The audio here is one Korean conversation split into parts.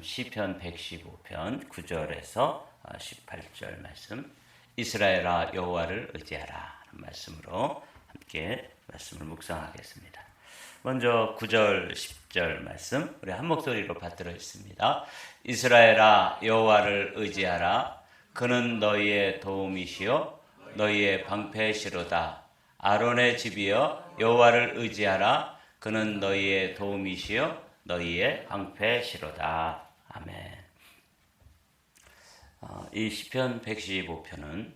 시편 115편 9절에서 18절 말씀, 이스라엘아 여호와를 의지하라 하는 말씀으로 함께 말씀을 묵상하겠습니다. 먼저 9절 10절 말씀 우리 한 목소리로 받들어 있습니다. 이스라엘아 여호와를 의지하라. 그는 너희의 도움이시요 너희의 방패시로다. 아론의 집이여 여호와를 의지하라. 그는 너희의 도움이시요 너희의 방패시로다. 아멘. 이 시편 115편은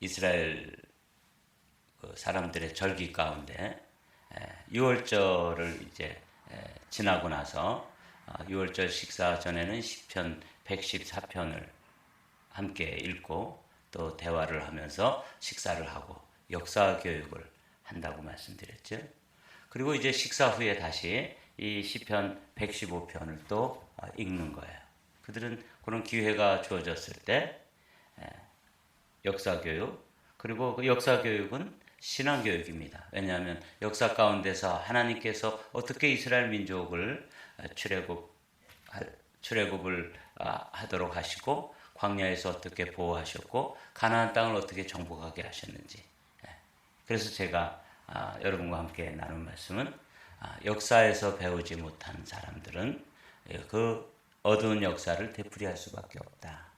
이스라엘 사람들의 절기 가운데 6월절을 이제 지나고 나서 6월절 식사 전에는 시편 114편을 함께 읽고 또 대화를 하면서 식사를 하고 역사 교육을 한다고 말씀드렸죠. 그리고 이제 식사 후에 다시 이 시편 115편을 또 읽는 거예요. 그들은 그런 기회가 주어졌을 때 역사 교육, 그리고 그 역사 교육은 신앙 교육입니다. 왜냐하면 역사 가운데서 하나님께서 어떻게 이스라엘 민족을 출애굽을 하도록 하시고 광야에서 어떻게 보호하셨고 가나안 땅을 어떻게 정복하게 하셨는지. 그래서 제가 여러분과 함께 나눈 말씀은 역사에서 배우지 못한 사람들은 그 어두운 역사를 되풀이할 수밖에 없다.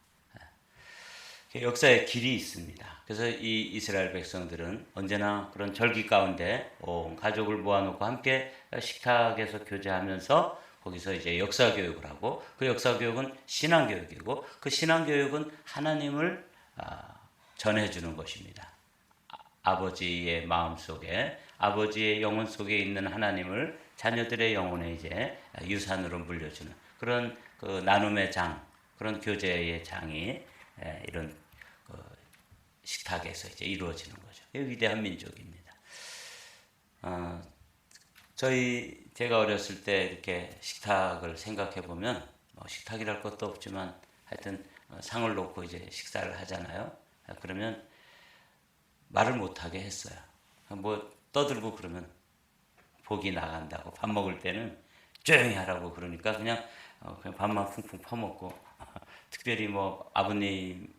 역사에 길이 있습니다. 그래서 이 이스라엘 백성들은 언제나 그런 절기 가운데 온 가족을 모아놓고 함께 식탁에서 교제하면서 거기서 이제 역사 교육을 하고, 그 역사 교육은 신앙 교육이고, 그 신앙 교육은 하나님을 전해주는 것입니다. 아버지의 마음 속에, 아버지의 영혼 속에 있는 하나님을 자녀들의 영혼에 이제 유산으로 물려주는 그런 그 나눔의 장, 그런 교제의 장이 이런 식탁에서 이제 이루어지는 거죠. 위대한 민족입니다. 제가 어렸을 때 이렇게 식탁을 생각해 보면 식탁이랄 것도 없지만 하여튼 상을 놓고 이제 식사를 하잖아요. 그러면 말을 못하게 했어요. 뭐 떠들고 그러면 복이 나간다고. 밥 먹을 때는 조용히 하라고 그러니까 그냥 밥만 쿵쿵 퍼먹고 특별히 뭐 아버님,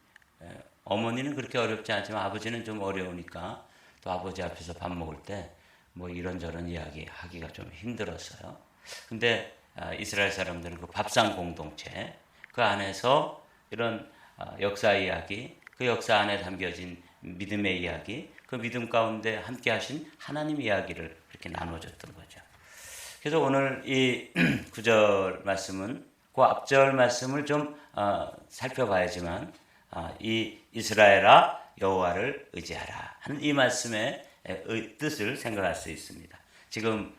어머니는 그렇게 어렵지 않지만 아버지는 좀 어려우니까 또 아버지 앞에서 밥 먹을 때 뭐 이런저런 이야기 하기가 좀 힘들었어요. 근데 이스라엘 사람들은 그 밥상 공동체, 그 안에서 이런 역사 이야기, 그 역사 안에 담겨진 믿음의 이야기, 그 믿음 가운데 함께 하신 하나님 이야기를 그렇게 나눠줬던 거죠. 그래서 오늘 이 9절 말씀은 그 앞절 말씀을 좀 살펴봐야지만 이 이스라엘아 여호와를 의지하라 하는 이 말씀의 뜻을 생각할 수 있습니다. 지금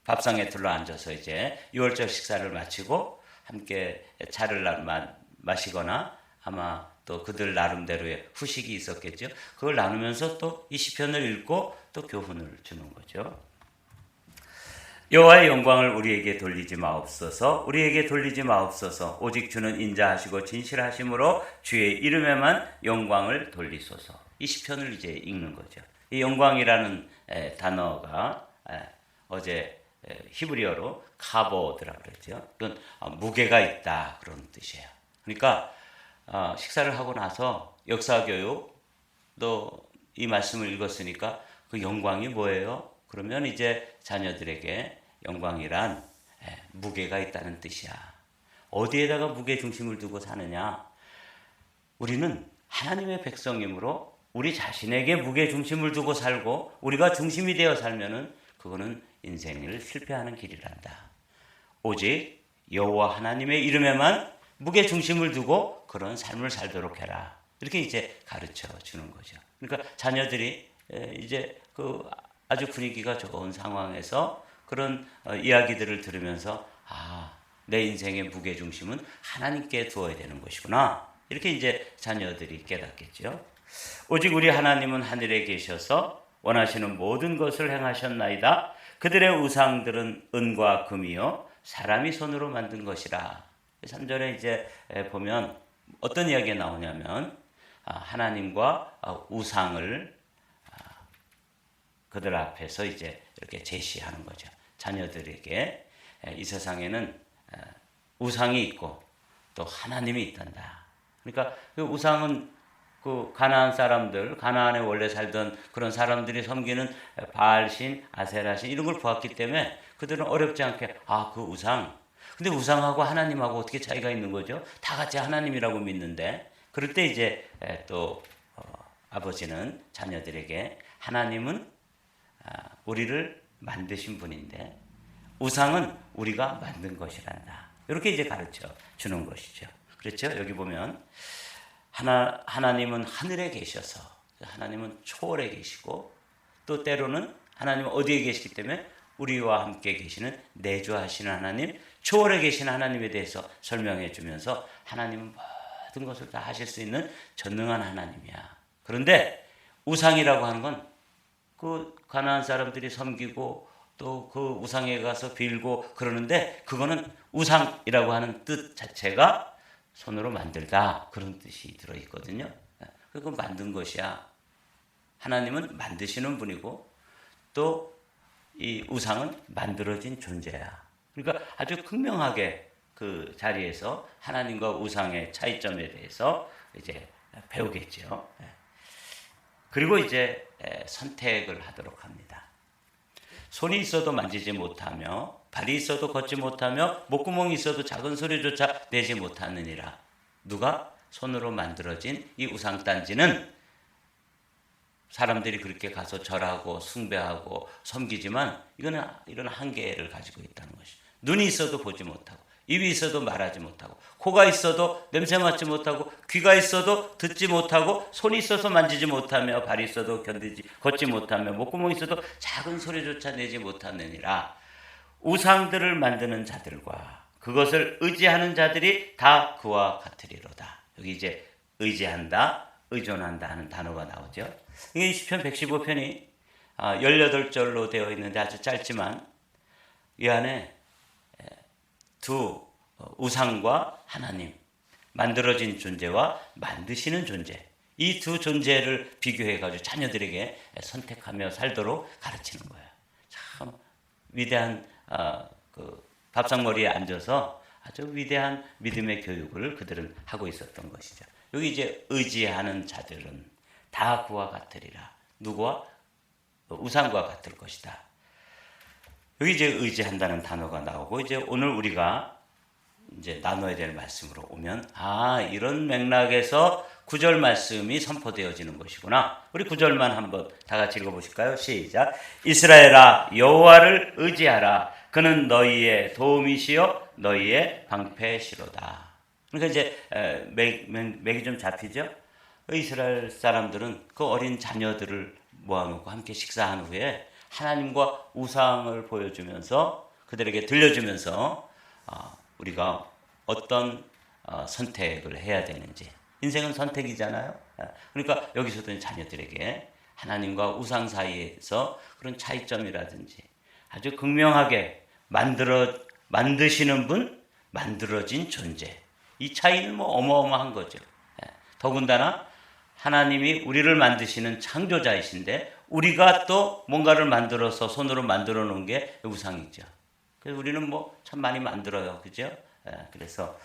밥상에 둘러앉아서 이제 6월절 식사를 마치고 함께 차를 마시거나 아마 또 그들 나름대로의 후식이 있었겠죠. 그걸 나누면서 또 이 시편을 읽고 또 교훈을 주는 거죠. 여호와의 영광을 우리에게 돌리지 마옵소서. 우리에게 돌리지 마옵소서. 오직 주는 인자하시고 진실하심으로 주의 이름에만 영광을 돌리소서. 이 시편을 이제 읽는 거죠. 이 영광이라는 단어가 어제 히브리어로 카보드라고 그랬죠. 이건 무게가 있다 그런 뜻이에요. 그러니까 식사를 하고 나서 역사 교육 또 이 말씀을 읽었으니까 그 영광이 뭐예요? 그러면 이제 자녀들에게 영광이란 무게가 있다는 뜻이야. 어디에다가 무게 중심을 두고 사느냐? 우리는 하나님의 백성이므로 우리 자신에게 무게 중심을 두고 살고 우리가 중심이 되어 살면은 그거는 인생을 실패하는 길이란다. 오직 여호와 하나님의 이름에만 무게 중심을 두고 그런 삶을 살도록 해라. 이렇게 이제 가르쳐 주는 거죠. 그러니까 자녀들이 이제 그 아주 분위기가 좋은 상황에서 그런 이야기들을 들으면서 내 인생의 무게 중심은 하나님께 두어야 되는 것이구나. 이렇게 이제 자녀들이 깨닫겠죠. 오직 우리 하나님은 하늘에 계셔서 원하시는 모든 것을 행하셨나이다. 그들의 우상들은 은과 금이요 사람이 손으로 만든 것이라. 3절에 이제 보면 어떤 이야기가 나오냐면 하나님과 우상을 그들 앞에서 이제 이렇게 제시하는 거죠. 자녀들에게 이 세상에는 우상이 있고 또 하나님이 있단다. 그러니까 그 우상은 그 가나안 사람들, 가나안에 원래 살던 그런 사람들이 섬기는 바알신, 아세라신 이런 걸 보았기 때문에 그들은 어렵지 않게 그 우상. 근데 우상하고 하나님하고 어떻게 차이가 있는 거죠? 다 같이 하나님이라고 믿는데 그럴 때 이제 또 아버지는 자녀들에게 하나님은 우리를 만드신 분인데 우상은 우리가 만든 것이란다. 이렇게 이제 가르쳐 주는 것이죠. 그렇죠? 여기 보면 하나님은 하늘에 계셔서 하나님은 초월에 계시고 또 때로는 하나님은 어디에 계시기 때문에 우리와 함께 계시는 내주하시는 하나님, 초월에 계신 하나님에 대해서 설명해 주면서 하나님은 모든 것을 다 하실 수 있는 전능한 하나님이야. 그런데 우상이라고 하는 건 그 가나안 사람들이 섬기고 또 그 우상에 가서 빌고 그러는데 그거는 우상이라고 하는 뜻 자체가 손으로 만들다 그런 뜻이 들어있거든요. 그건 만든 것이야. 하나님은 만드시는 분이고 또 이 우상은 만들어진 존재야. 그러니까 아주 극명하게 그 자리에서 하나님과 우상의 차이점에 대해서 이제 배우겠죠. 그리고 이제 선택을 하도록 합니다. 손이 있어도 만지지 못하며 발이 있어도 걷지 못하며 목구멍이 있어도 작은 소리조차 내지 못하느니라. 누가? 손으로 만들어진 이 우상단지는 사람들이 그렇게 가서 절하고 숭배하고 섬기지만 이거는 이런 한계를 가지고 있다는 것이죠. 눈이 있어도 보지 못하고 입이 있어도 말하지 못하고 코가 있어도 냄새 맡지 못하고 귀가 있어도 듣지 못하고 손이 있어서 만지지 못하며 발이 있어도 걷지 못하며 목구멍이 있어도 작은 소리조차 내지 못하느니라. 우상들을 만드는 자들과 그것을 의지하는 자들이 다 그와 같으리로다. 여기 이제 의지한다, 의존한다 하는 단어가 나오죠. 이게 시편 115편이 18절로 되어 있는데 아주 짧지만 이 안에 두 우상과 하나님, 만들어진 존재와 만드시는 존재, 이 두 존재를 비교해가지고 자녀들에게 선택하며 살도록 가르치는 거예요. 참 위대한 그 밥상머리에 앉아서 아주 위대한 믿음의 교육을 그들은 하고 있었던 것이죠. 여기 이제 의지하는 자들은 다 그와 같으리라. 누구와? 우상과 같을 것이다. 여기 이제 의지한다는 단어가 나오고 이제 오늘 우리가 이제 나눠야 될 말씀으로 오면 이런 맥락에서 9절 말씀이 선포되어지는 것이구나. 우리 9절만 한번 다 같이 읽어보실까요? 시작. 이스라엘아 여호와를 의지하라. 그는 너희의 도움이시요 너희의 방패시로다. 그러니까 이제 맥이 좀 잡히죠? 이스라엘 사람들은 그 어린 자녀들을 모아놓고 함께 식사한 후에 하나님과 우상을 보여주면서 그들에게 들려주면서 우리가 어떤 선택을 해야 되는지. 인생은 선택이잖아요. 그러니까 여기서도 자녀들에게 하나님과 우상 사이에서 그런 차이점이라든지 아주 극명하게 만드시는 분, 만들어진 존재. 이 차이는 뭐 어마어마한 거죠. 더군다나 하나님이 우리를 만드시는 창조자이신데 우리가 또 뭔가를 만들어서 손으로 만들어 놓은 게 우상이죠. 그래서 우리는 뭐 참 많이 만들어요. 그죠? 그래서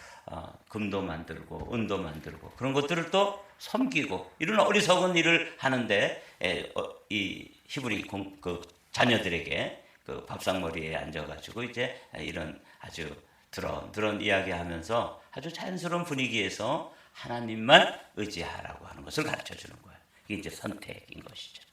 금도 만들고 은도 만들고 그런 것들을 또 섬기고 이런 어리석은 일을 하는데 이 히브리 그 자녀들에게 그 밥상머리에 앉아가지고 이제 이런 아주 드런 이야기하면서 아주 자연스러운 분위기에서 하나님만 의지하라고 하는 것을 가르쳐 주는 거예요. 이게 이제 선택인 것이죠.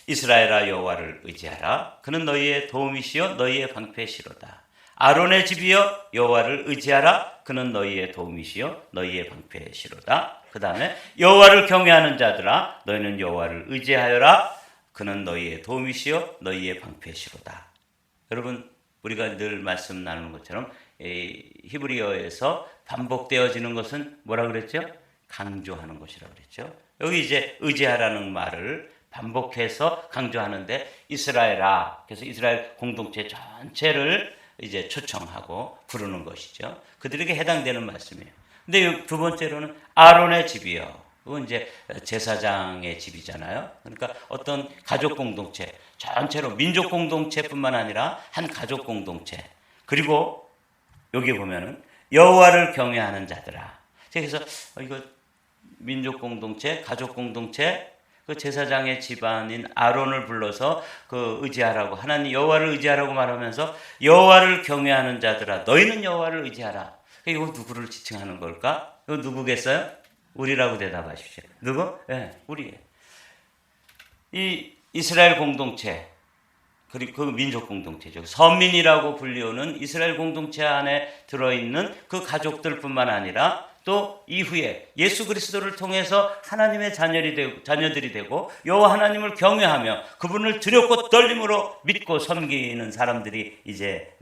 이스라엘아 여호와를 의지하라. 그는 너희의 도움이시요 너희의 방패시로다. 아론의 집이여 여호와를 의지하라. 그는 너희의 도움이시요 너희의 방패시로다. 그 다음에 여호와를 경외하는 자들아 너희는 여호와를 의지하여라. 그는 너희의 도움이시요 너희의 방패시로다. 여러분 우리가 늘 말씀 나누는 것처럼 히브리어에서 반복되어지는 것은 뭐라 그랬죠? 강조하는 것이라고 그랬죠. 여기 이제 의지하라는 말을 반복해서 강조하는데 이스라엘아, 그래서 이스라엘 공동체 전체를 이제 초청하고 부르는 것이죠. 그들에게 해당되는 말씀이에요. 근데 두 번째로는 아론의 집이요. 그건 이제 제사장의 집이잖아요. 그러니까 어떤 가족 공동체 전체로 민족 공동체뿐만 아니라 한 가족 공동체. 그리고 여기 보면은 여호와를 경외하는 자들아. 그래서 이거 민족 공동체, 가족 공동체, 그 제사장의 집안인 아론을 불러서 그 의지하라고, 하나님 여호와를 의지하라고 말하면서 여호와를 경외하는 자들아 너희는 여호와를 의지하라. 이거 누구를 지칭하는 걸까? 이거 누구겠어요? 우리라고 대답하십시오. 누구? 네, 우리예요. 이 이스라엘 공동체, 그리고 그 민족 공동체죠. 선민이라고 불리우는 이스라엘 공동체 안에 들어있는 그 가족들뿐만 아니라 또 이후에 예수 그리스도를 통해서 하나님의 자녀들이 되고 여호와 하나님을 경외하며 그분을 두렵고 떨림으로 믿고 섬기는 사람들이 이제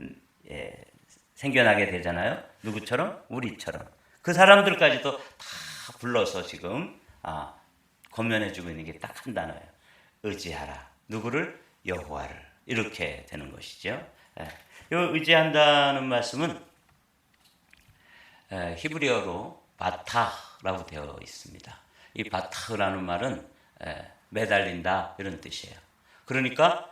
생겨나게 되잖아요. 누구처럼? 우리처럼. 그 사람들까지도 다 불러서 지금 권면해주고 있는 게 딱 한 단어예요. 의지하라. 누구를? 여호와를. 이렇게 되는 것이죠. 이 의지한다는 말씀은 히브리어로 바타라고 되어 있습니다. 이 바타라는 말은 매달린다 이런 뜻이에요. 그러니까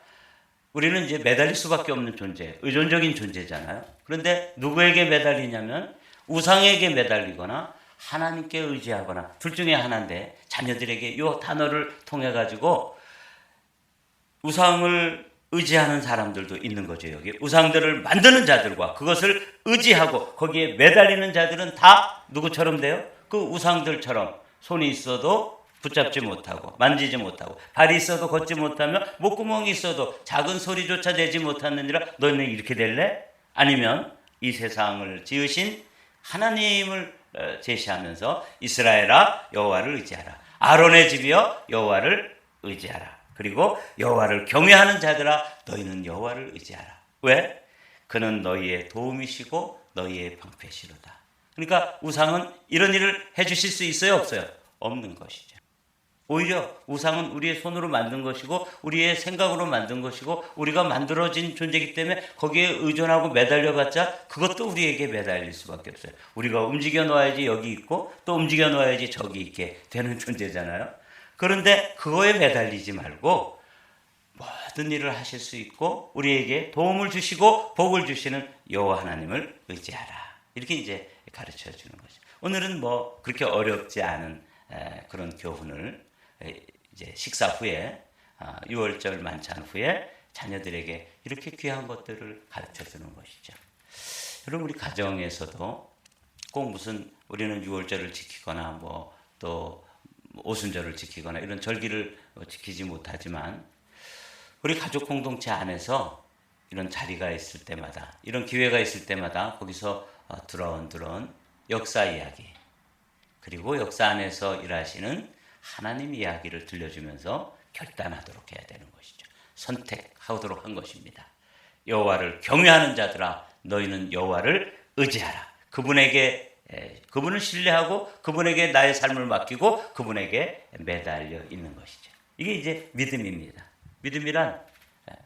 우리는 이제 매달릴 수밖에 없는 존재, 의존적인 존재잖아요. 그런데 누구에게 매달리냐면 우상에게 매달리거나 하나님께 의지하거나 둘 중에 하나인데 자녀들에게 이 단어를 통해 가지고 우상을 의지하는 사람들도 있는 거죠. 여기 우상들을 만드는 자들과 그것을 의지하고 거기에 매달리는 자들은 다 누구처럼 돼요? 그 우상들처럼 손이 있어도 붙잡지 못하고 만지지 못하고 발이 있어도 걷지 못하며 목구멍이 있어도 작은 소리조차 내지 못하느니라. 너희는 이렇게 될래? 아니면 이 세상을 지으신 하나님을 제시하면서 이스라엘아 여호와를 의지하라. 아론의 집이여 여호와를 의지하라. 그리고 여호와를 경외하는 자들아 너희는 여호와를 의지하라. 왜? 그는 너희의 도움이시고 너희의 방패시로다. 그러니까 우상은 이런 일을 해주실 수 있어요? 없어요? 없는 것이죠. 오히려 우상은 우리의 손으로 만든 것이고 우리의 생각으로 만든 것이고 우리가 만들어진 존재이기 때문에 거기에 의존하고 매달려봤자 그것도 우리에게 매달릴 수밖에 없어요. 우리가 움직여 놓아야지 여기 있고 또 움직여 놓아야지 저기 있게 되는 존재잖아요. 그런데 그거에 매달리지 말고 모든 일을 하실 수 있고 우리에게 도움을 주시고 복을 주시는 여호와 하나님을 의지하라. 이렇게 이제 가르쳐 주는 거죠. 오늘은 뭐 그렇게 어렵지 않은 그런 교훈을 이제 식사 후에 6월절 만찬 후에 자녀들에게 이렇게 귀한 것들을 가르쳐 주는 것이죠. 여러분 우리 가정에서도 꼭 무슨 우리는 6월절을 지키거나 뭐 또 오순절을 지키거나 이런 절기를 지키지 못하지만 우리 가족 공동체 안에서 이런 자리가 있을 때마다 이런 기회가 있을 때마다 거기서 드러운 역사 이야기 그리고 역사 안에서 일하시는 하나님 이야기를 들려주면서 결단하도록 해야 되는 것이죠. 선택하도록 한 것입니다. 여호와를 경외하는 자들아 너희는 여호와를 의지하라. 그분을 신뢰하고 그분에게 나의 삶을 맡기고 그분에게 매달려 있는 것이죠. 이게 이제 믿음입니다. 믿음이란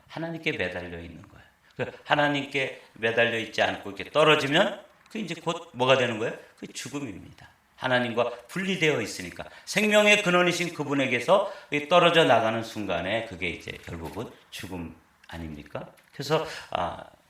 하나님께 매달려 있는 거예요. 하나님께 매달려 있지 않고 이렇게 떨어지면 그 이제 곧 뭐가 되는 거예요? 그 죽음입니다. 하나님과 분리되어 있으니까 생명의 근원이신 그분에게서 떨어져 나가는 순간에 그게 이제 결국은 죽음 아닙니까? 그래서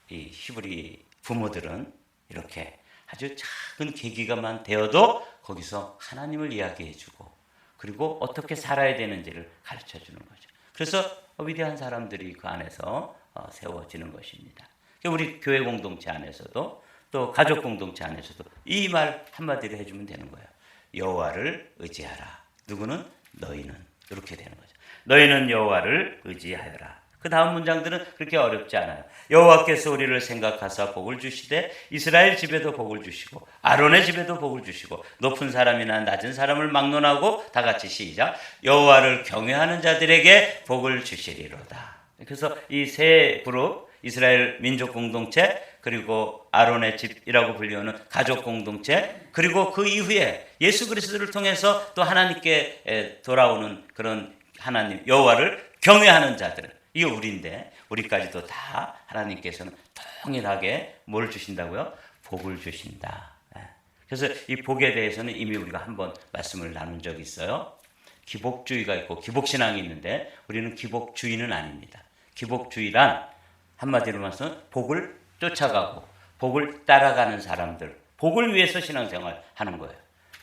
이 히브리 부모들은 이렇게 아주 작은 계기가만 되어도 거기서 하나님을 이야기해주고 그리고 어떻게 살아야 되는지를 가르쳐주는 거죠. 그래서 위대한 사람들이 그 안에서 세워지는 것입니다. 우리 교회 공동체 안에서도 또 가족 공동체 안에서도 이 말 한마디로 해주면 되는 거예요. 여호와를 의지하라. 누구는? 너희는. 이렇게 되는 거죠. 너희는 여호와를 의지하여라. 그 다음 문장들은 그렇게 어렵지 않아요. 여호와께서 우리를 생각하사 복을 주시되 이스라엘 집에도 복을 주시고 아론의 집에도 복을 주시고 높은 사람이나 낮은 사람을 막론하고 다 같이 시작. 여호와를 경외하는 자들에게 복을 주시리로다. 그래서 이 세 그룹 이스라엘 민족 공동체 그리고 아론의 집이라고 불리우는 가족 공동체 그리고 그 이후에 예수 그리스도를 통해서 또 하나님께 돌아오는 그런 하나님 여호와를 경외하는 자들 이게 우리인데 우리까지도 다 하나님께서는 동일하게 뭘 주신다고요? 복을 주신다. 그래서 이 복에 대해서는 이미 우리가 한번 말씀을 나눈 적이 있어요. 기복주의가 있고 기복신앙이 있는데 우리는 기복주의는 아닙니다. 기복주의란 한마디로 말해서 복을 쫓아가고 복을 따라가는 사람들, 복을 위해서 신앙생활 하는 거예요.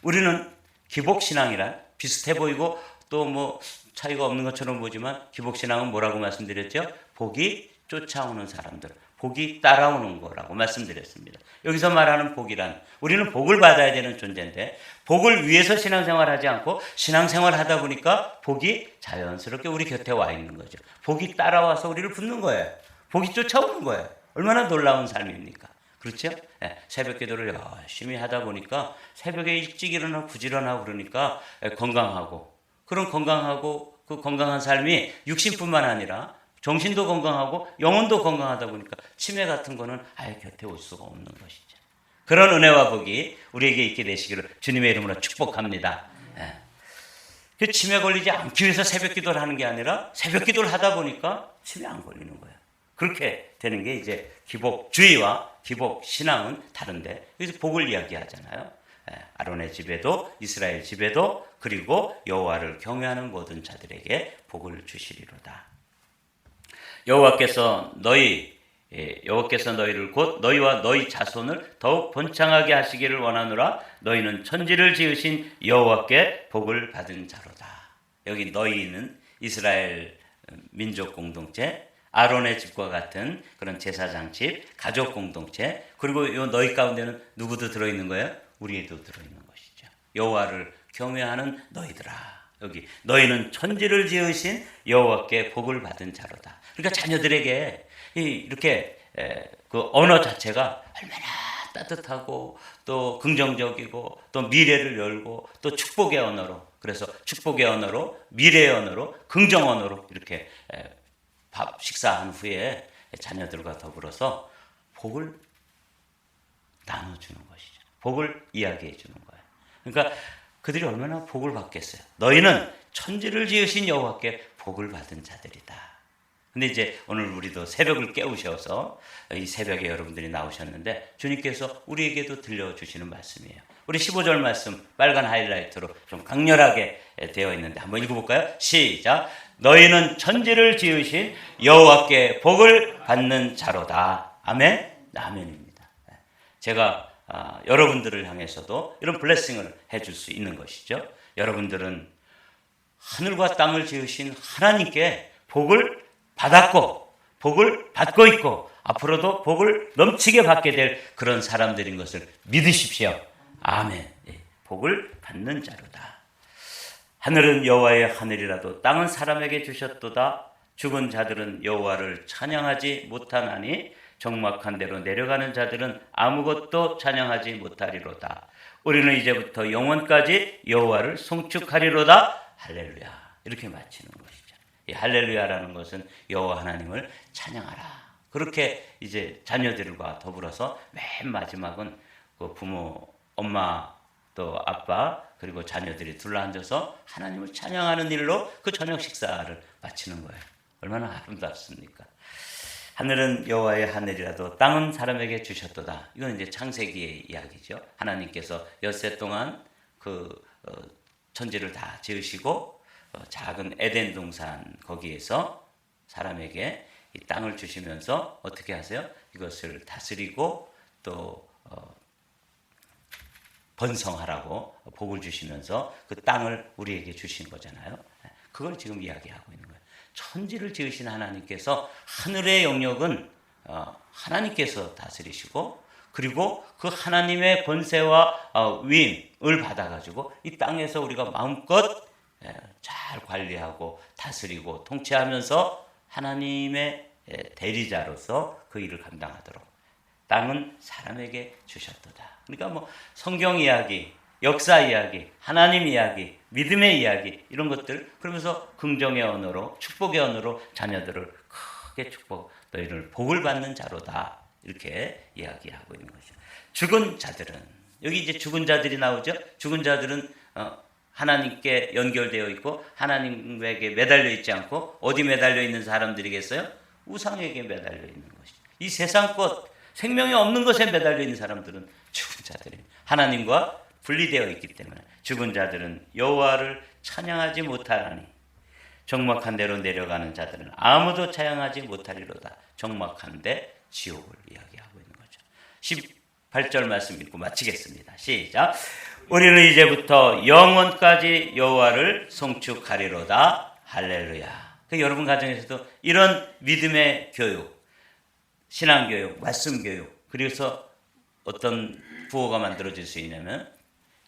우리는 기복신앙이란 비슷해 보이고 또 뭐 차이가 없는 것처럼 보지만 기복신앙은 뭐라고 말씀드렸죠? 복이 쫓아오는 사람들, 복이 따라오는 거라고 말씀드렸습니다. 여기서 말하는 복이란 우리는 복을 받아야 되는 존재인데 복을 위해서 신앙생활하지 않고 신앙생활 하다 보니까 복이 자연스럽게 우리 곁에 와 있는 거죠. 복이 따라와서 우리를 붙는 거예요. 복이 쫓아오는 거예요. 얼마나 놀라운 삶입니까? 그렇죠? 네, 새벽 기도를 열심히 하다 보니까 새벽에 일찍 일어나고 부지런하고 그러니까 건강하고 그런 건강하고 그 건강한 삶이 육신뿐만 아니라 정신도 건강하고 영혼도 건강하다 보니까 치매 같은 거는 아예 곁에 올 수가 없는 것이죠. 그런 은혜와 복이 우리에게 있게 되시기를 주님의 이름으로 축복합니다. 네. 그 치매 걸리지 않기 위해서 새벽 기도를 하는 게 아니라 새벽 기도를 하다 보니까 치매 안 걸리는 거예요. 그렇게 되는 게 이제 기복주의와 기복신앙은 다른데 여기서 복을 이야기하잖아요. 아론의 집에도 이스라엘 집에도 그리고 여호와를 경외하는 모든 자들에게 복을 주시리로다. 여호와께서 너희를 곧 너희와 너희 자손을 더욱 번창하게 하시기를 원하노라. 너희는 천지를 지으신 여호와께 복을 받은 자로다. 여기 너희는 이스라엘 민족 공동체, 아론의 집과 같은 그런 제사장 집, 가족 공동체, 그리고 이 너희 가운데는 누구도 들어있는 거예요? 우리에도 들어있는 것이죠. 여호와를 경외하는 너희들아. 여기 너희는 천지를 지으신 여호와께 복을 받은 자로다. 그러니까 자녀들에게 이렇게 그 언어 자체가 얼마나 따뜻하고 또 긍정적이고 또 미래를 열고 또 축복의 언어로, 그래서 축복의 언어로, 미래의 언어로, 긍정 언어로 이렇게 밥 식사한 후에 자녀들과 더불어서 복을 나눠주는 것이죠. 복을 이야기해 주는 거예요. 그러니까 그들이 얼마나 복을 받겠어요. 너희는 천지를 지으신 여호와께 복을 받은 자들이다. 근데 이제 오늘 우리도 새벽을 깨우셔서 이 새벽에 여러분들이 나오셨는데 주님께서 우리에게도 들려주시는 말씀이에요. 우리 15절 말씀 빨간 하이라이트로 좀 강렬하게 되어 있는데 한번 읽어볼까요? 시작. 너희는 천지를 지으신 여호와께 복을 받는 자로다. 아멘? 아멘입니다. 제가 여러분들을 향해서도 이런 블레싱을 해줄 수 있는 것이죠. 여러분들은 하늘과 땅을 지으신 하나님께 복을 받았고 복을 받고 있고 앞으로도 복을 넘치게 받게 될 그런 사람들인 것을 믿으십시오. 아멘. 복을 받는 자로다. 하늘은 여호와의 하늘이라도 땅은 사람에게 주셨도다. 죽은 자들은 여호와를 찬양하지 못하나니 적막한 데로 내려가는 자들은 아무것도 찬양하지 못하리로다. 우리는 이제부터 영원까지 여호와를 송축하리로다. 할렐루야. 이렇게 마치는 것이죠. 이 할렐루야라는 것은 여호와 하나님을 찬양하라. 그렇게 이제 자녀들과 더불어서 맨 마지막은 그 부모, 엄마 또 아빠 그리고 자녀들이 둘러앉아서 하나님을 찬양하는 일로 그 저녁 식사를 마치는 거예요. 얼마나 아름답습니까? 하늘은 여호와의 하늘이라도 땅은 사람에게 주셨도다. 이건 이제 창세기의 이야기죠. 하나님께서 엿새 동안 그 천지를 다 지으시고 작은 에덴 동산 거기에서 사람에게 이 땅을 주시면서 어떻게 하세요? 이것을 다스리고 또 번성하라고 복을 주시면서 그 땅을 우리에게 주신 거잖아요. 그걸 지금 이야기하고 있는 거예요. 천지를 지으신 하나님께서 하늘의 영역은 하나님께서 다스리시고 그리고 그 하나님의 권세와 위임을 받아가지고 이 땅에서 우리가 마음껏 잘 관리하고 다스리고 통치하면서 하나님의 대리자로서 그 일을 감당하도록 땅은 사람에게 주셨도다. 그러니까 뭐 성경 이야기, 역사 이야기, 하나님 이야기, 믿음의 이야기 이런 것들 그러면서 긍정의 언어로 축복의 언어로 자녀들을 크게 축복, 너희를 복을 받는 자로다 이렇게 이야기하고 있는 거죠. 죽은 자들은 여기 이제 죽은 자들이 나오죠. 죽은 자들은 하나님께 연결되어 있고 하나님에게 매달려 있지 않고 어디 매달려 있는 사람들이겠어요? 우상에게 매달려 있는 것이죠. 이 세상 것 생명이 없는 것에 매달려 있는 사람들은 죽은 자들이 하나님과 분리되어 있기 때문에 죽은 자들은 여호와를 찬양하지 못하라니 적막한 데로 내려가는 자들은 아무도 찬양하지 못하리로다. 적막한 데 지옥을 이야기하고 18절 말씀 읽고 마치겠습니다. 시작. 우리는 이제부터 영원까지 여호와를 송축하리로다. 할렐루야. 여러분 가정에서도 이런 믿음의 교육, 신앙교육, 말씀교육, 그래서 어떤 구호가 만들어질 수 있냐면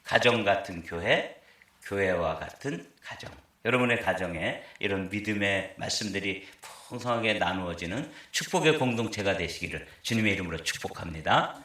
가정 같은 교회, 교회와 같은 가정. 여러분의 가정에 이런 믿음의 말씀들이 풍성하게 나누어지는 축복의 공동체가 되시기를 주님의 이름으로 축복합니다.